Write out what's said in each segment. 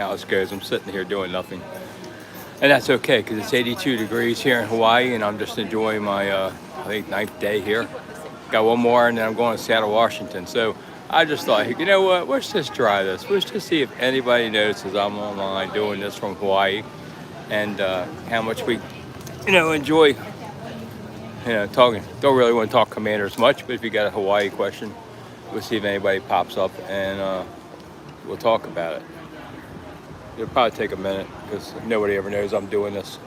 house goes. I'm sitting here doing nothing. And that's okay because it's 82 degrees here in Hawaii and I'm just enjoying my, I think, ninth day here. Got one more and then I'm going to Seattle, Washington. So I just thought, hey, you know what, let's just try this. Let's just see if anybody notices I'm online doing this from Hawaii and how much we, enjoy, talking. Don't really want to talk Commanders much, but if you got a Hawaii question, we'll see if anybody pops up and we'll talk about it. It'll probably take a minute because nobody ever knows I'm doing this.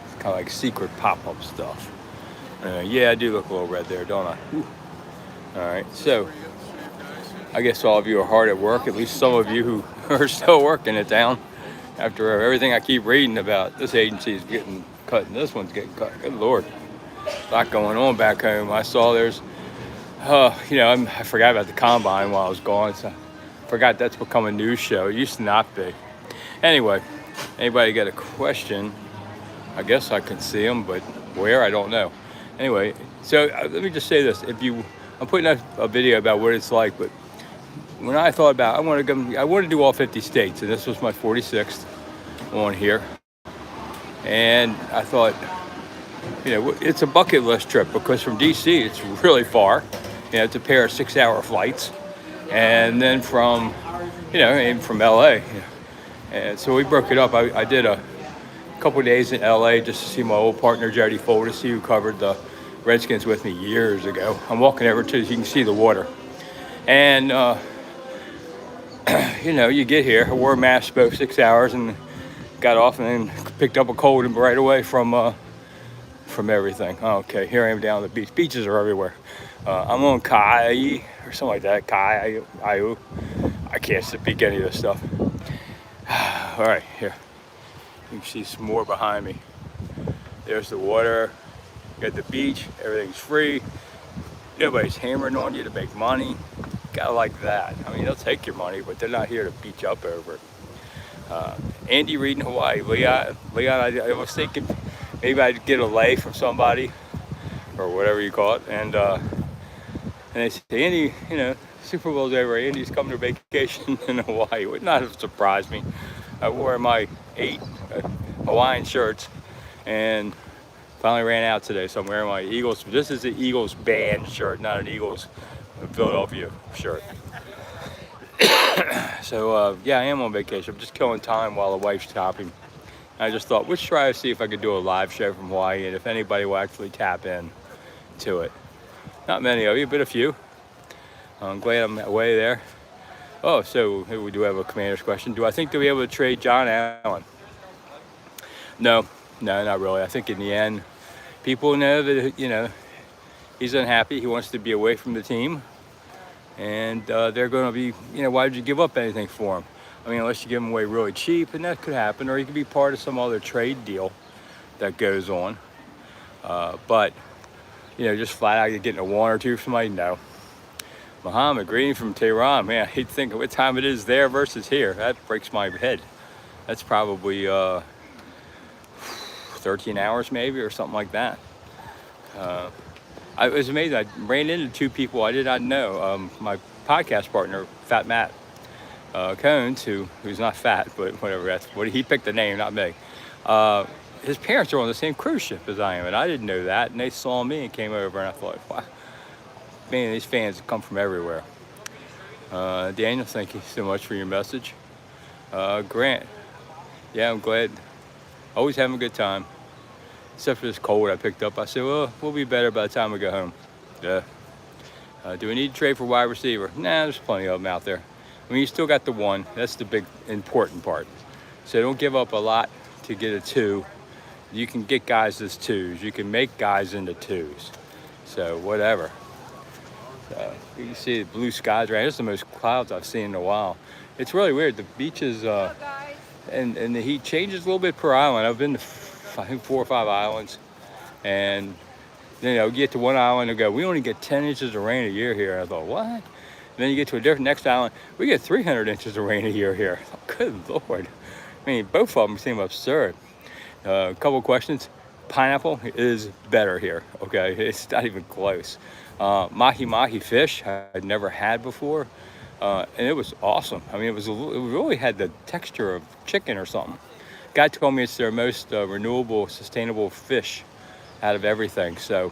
It's kind of like secret pop-up stuff. Yeah, I do look a little red there, don't I? Whew. All right, so I guess all of you are hard at work, at least some of you who are still working it down after everything I keep reading about. This agency is getting cut and this one's getting cut. Good Lord. A lot going on back home. I saw there's, I forgot about the combine while I was gone. So I forgot that's become a news show. It used to not be. Anyway, anybody got a question? I guess I can see them, but where, I don't know. Anyway, so let me just say this. I'm putting out a video about what it's like, but when I thought about, I want to do all 50 states, and this was my 46th on here. And I thought, it's a bucket list trip because from DC, it's really far. It's a pair of 6-hour flights. And then from LA. And so we broke it up. I did a couple of days in LA just to see my old partner, Jody Foldesy, who covered the Redskins with me years ago. I'm walking over to, you can see the water. And, you get here, I wore a mask about 6 hours and got off and then picked up a cold right away from everything. Okay, here I am down the beach. Beaches are everywhere. I'm on Kai or something like that. Kai, Iu. I can't speak any of this stuff. All right, here. You can see some more behind me. There's the water. Got the beach. Everything's free. Nobody's hammering on you to make money. Gotta like that. I mean, they'll take your money, but they're not here to beat you up over it. Andy Reid in Hawaii. Leon, I was thinking maybe I'd get a lay from somebody or whatever you call it. And they say, Andy, Super Bowl's over. Andy's coming to vacation in Hawaii. Would not have surprised me. I wore my 8 Hawaiian shirts and finally ran out today. So I'm wearing my Eagles. This is the Eagles band shirt, not an Eagles Philadelphia shirt. So yeah, I am on vacation. I'm just killing time while the wife's shopping. I just thought, let's try to see if I could do a live show from Hawaii and if anybody will actually tap in to it. Not many of you, but a few. I'm glad I'm away there. Oh, so we do have a Commander's question. Do I think they'll be able to trade John Allen? No, not really. I think in the end, people know that, he's unhappy. He wants to be away from the team. And they're going to be, why did you give up anything for him? I mean, unless you give him away really cheap, and that could happen. Or he could be part of some other trade deal that goes on. But, just flat out getting a 1 or 2 from somebody, no. Muhammad, greeting from Tehran. Man, he'd think what time it is there versus here. That breaks my head. That's probably 13 hours maybe or something like that. I was amazed. I ran into 2 people I did not know. My podcast partner, Fat Matt Cones, who's not fat, but whatever. That's what he picked the name, not me. His parents are on the same cruise ship as I am, and I didn't know that. And they saw me and came over, and I thought, wow, man, these fans come from everywhere. Daniel, thank you so much for your message. Grant, yeah, I'm glad. Always having a good time. Except for this cold I picked up. I said, well, we'll be better by the time we go home. Yeah. Do we need to trade for wide receiver? Nah, there's plenty of them out there. I mean, you still got the 1. That's the big important part. So don't give up a lot to get a 2. You can get guys as 2s. You can make guys into 2s. So whatever. You can see the blue skies right. It's the most clouds I've seen in a while. It's really weird. The beaches and the heat changes a little bit per island. I've been to I think 4 or 5 islands, and then get to one island and go, we only get 10 inches of rain a year here. I thought, what? And then you get to a different next island, we get 300 inches of rain a year here. I thought, good Lord. I mean, both of them seem absurd. A couple of questions. Pineapple is better here, okay? It's not even close. Mahi mahi fish I'd never had before. and it was awesome. I mean, it really had the texture of chicken or something. Guy told me it's their most renewable, sustainable fish out of everything. So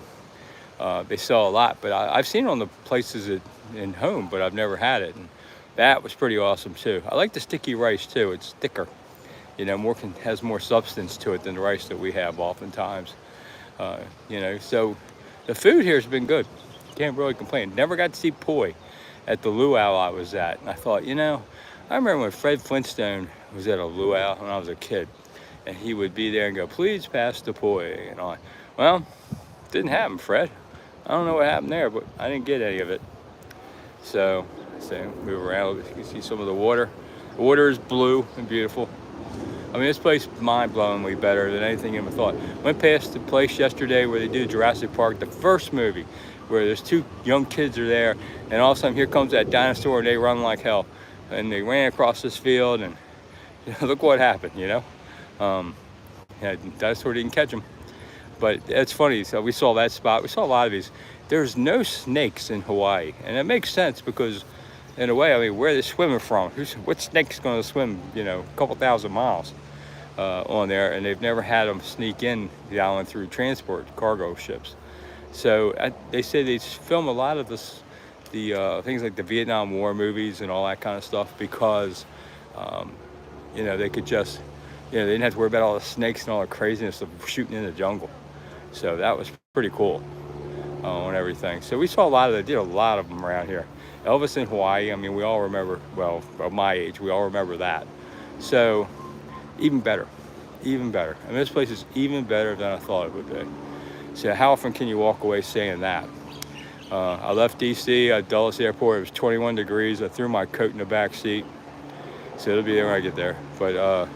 they sell a lot, but I've seen it on the places in home, but I've never had it. And that was pretty awesome too. I like the sticky rice too. It's thicker, has more substance to it than the rice that we have oftentimes. So the food here has been good. Can't really complain. Never got to see poi at the luau I was at. And I thought, I remember when Fred Flintstone was at a luau when I was a kid, and he would be there and go, please pass the poi and all. Well, didn't happen, Fred. I don't know what happened there, but I didn't get any of it. So move around. You can see some of the water. The water is blue and beautiful. I mean, this place is mind-blowingly better than anything you ever thought. Went past the place yesterday where they do Jurassic Park, the first movie, where there's two young kids are there, and all of a sudden here comes that dinosaur, and they run like hell. And they ran across this field, and look what happened, dinosaur didn't catch them. But it's funny, so we saw that spot. We saw a lot of these. There's no snakes in Hawaii, and it makes sense because, in a way, I mean, where are they swimming from? What snake's going to swim, a couple thousand miles on there? And they've never had them sneak in the island through transport cargo ships. So they say they film a lot of the things like the Vietnam War movies and all that kind of stuff because, they could just, they didn't have to worry about all the snakes and all the craziness of shooting in the jungle. So that was pretty cool on everything. So we saw did a lot of them around here. Elvis in Hawaii, I mean, we all remember, well, of my age, we all remember that. So even better. I mean, this place is even better than I thought it would be. So how often can you walk away saying that? I left DC at Dulles Airport. It was 21 degrees. I threw my coat in the back seat. So it'll be there when I get there. But,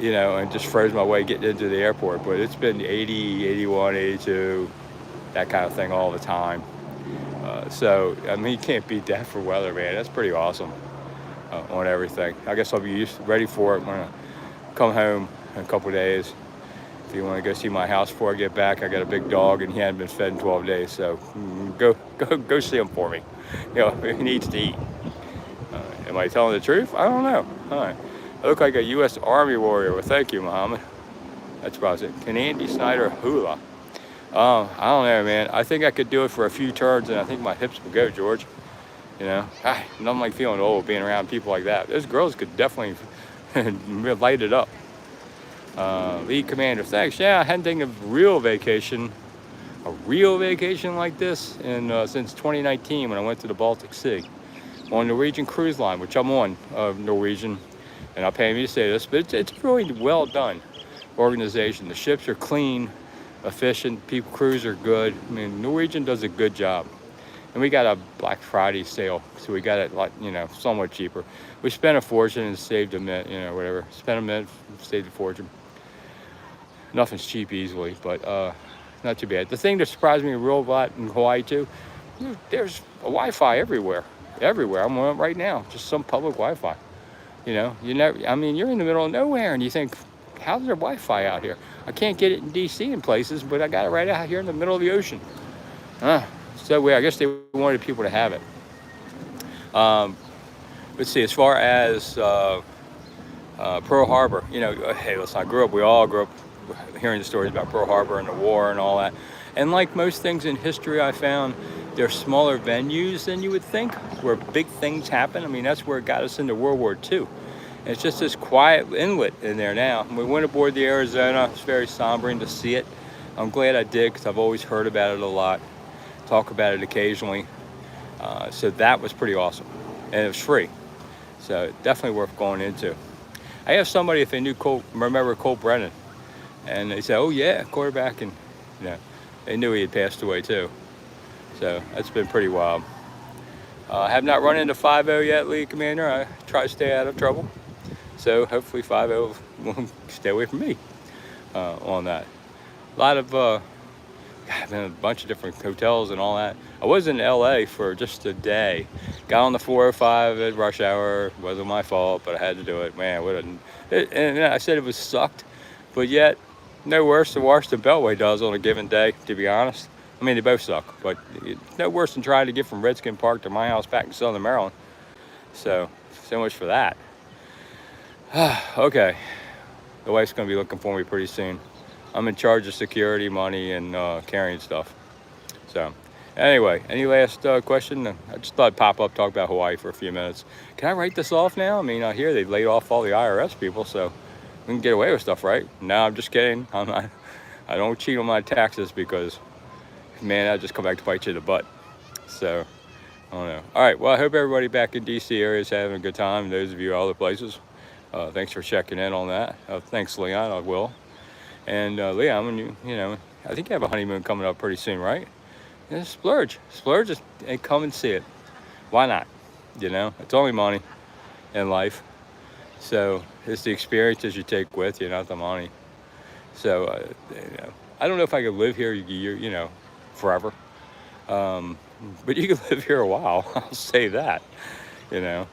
and just froze my way getting into the airport. But it's been 80, 81, 82, that kind of thing all the time. So, I mean, you can't beat that for weather, man. That's pretty awesome on everything. I guess I'll be ready for it when I come home in a couple of days. If you want to go see my house before I get back, I got a big dog and he hadn't been fed in 12 days. So go see him for me. He needs to eat. Am I telling the truth? I don't know. All right. I look like a U.S. Army warrior. Well, thank you, Muhammad. That's probably it. Can Andy Snider hula? I don't know, man. I think I could do it for a few turns, and I think my hips would go, George. Nothing like feeling old being around people like that. Those girls could definitely light it up. Lead Commander, thanks. Yeah, I hadn't taken a real vacation like this since 2019 when I went to the Baltic Sea on Norwegian Cruise Line, which I'm on Norwegian, and I'll pay me to say this, but it's really well done organization. The ships are clean, efficient, crews are good. I mean, Norwegian does a good job. And we got a Black Friday sale, so we got it somewhat cheaper. We spent a fortune and saved a mint, whatever. Spent a mint, saved a fortune. Nothing's cheap easily, but not too bad. The thing that surprised me a real lot in Hawaii too, there's a Wi-Fi everywhere. I'm on it right now, just some public Wi-Fi. You're in the middle of nowhere and you think, how's there Wi-Fi out here? I can't get it in DC in places, but I got it right out here in the middle of the ocean. So I guess they wanted people to have it. Let's see, as far as Pearl Harbor, hey, listen, we all grew up hearing the stories about Pearl Harbor and the war and all that. And like most things in history, I found they're smaller venues than you would think, where big things happen. I mean, that's where it got us into World War II. And it's just this quiet inlet in there now. We went aboard the Arizona. It's very sombering to see it. I'm glad I did because I've always heard about it a lot, talk about it occasionally. So that was pretty awesome. And it was free. So definitely worth going into. I asked somebody if they remember Cole Brennan. And they said, oh yeah, quarterback. And they knew he had passed away too. So that's been pretty wild. I have not run into 5-0 yet, League Commander. I try to stay out of trouble. So hopefully 5-0 won't stay away from me on that. A lot of, I've been in a bunch of different hotels and all that. I was in LA for just a day. Got on the 405 at rush hour. It wasn't my fault, but I had to do it. Man, and I said it was sucked, but yet no worse than Washington Beltway does on a given day, to be honest. I mean, they both suck, but it's no worse than trying to get from Redskin Park to my house back in Southern Maryland. So much for that. Okay, the wife's gonna be looking for me pretty soon. I'm in charge of security, money, and carrying stuff. So anyway, any last question? I just thought I'd pop up, talk about Hawaii for a few minutes. Can I write this off now? I mean, I hear they laid off all the IRS people, so we can get away with stuff, right? No, I'm just kidding. I'm not. I don't cheat on my taxes because, man, I just come back to bite you in the butt. So I don't know. All right. Well, I hope everybody back in DC area is having a good time. Those of you other places, thanks for checking in on that. Thanks, Leon. I will. And Leon, when you know, I think you have a honeymoon coming up pretty soon, right? Yeah, splurge, and come and see it. Why not? You know, it's only money in life. So it's the experiences you take with you, not the money. So you know, I don't know if I could live here, you know, forever. But you can live here a while. I'll say that. You know,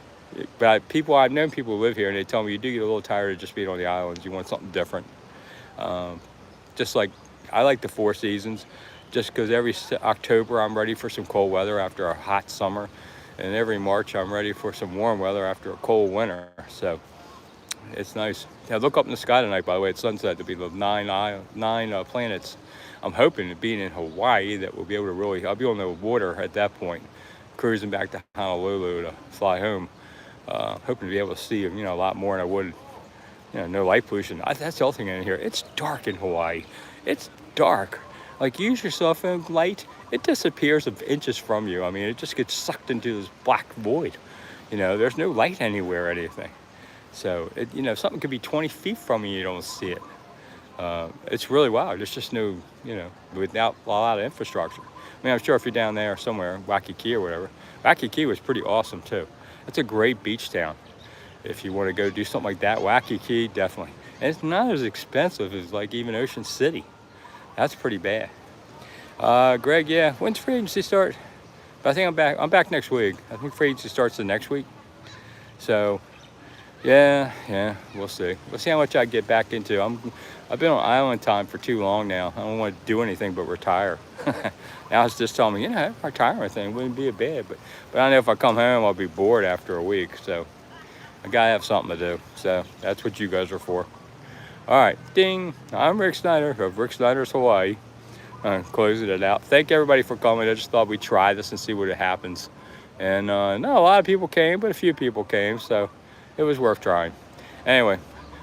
but I've known people who live here, and they tell me you do get a little tired of just being on the islands. You want something different. Just like I like the 4 seasons, just because every October I'm ready for some cold weather after a hot summer, and every March I'm ready for some warm weather after a cold winter. So it's nice. Now look up in the sky tonight, by the way, at sunset, to be the nine planets. I'm hoping that being in Hawaii that we'll be able to really, I'll be on the water at that point, cruising back to Honolulu to fly home. Hoping to be able to see, you know, a lot more than I would, you know, no light pollution. That's the other thing in here. It's dark in Hawaii. It's dark. Like, use your cell phone light, it disappears inches from you. I mean, it just gets sucked into this black void. You know, there's no light anywhere or anything. So, you know, something could be 20 feet from you, you don't see it. It's really wild. There's just no, you know, without a lot of infrastructure. I mean, I'm sure if you're down there somewhere, Waikiki or whatever, Waikiki was pretty awesome too. It's a great beach town. If you want to go do something like that, Waikiki, definitely. And it's not as expensive as like even Ocean City. That's pretty bad. Greg, yeah, when's free agency start? But I think I'm back next week. I think free agency starts the next week. So, yeah, we'll see. We'll see how much I get back into. I've been on island time for too long now. I don't want to do anything but retire. Now it's just telling me, you know, retirement thing wouldn't be a bad, but I know if I come home, I'll be bored after a week. So I gotta have something to do. So that's what you guys are for. All right, ding. I'm Rick Snider of Rick Snider's Hawaii. Closing it out. Thank everybody for coming. I just thought we'd try this and see what happens. And not a lot of people came, but a few people came, so it was worth trying. Anyway,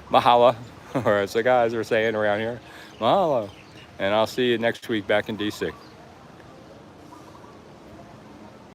mahalo, or as the guys are saying around here, mahalo. And I'll see you next week back in DC.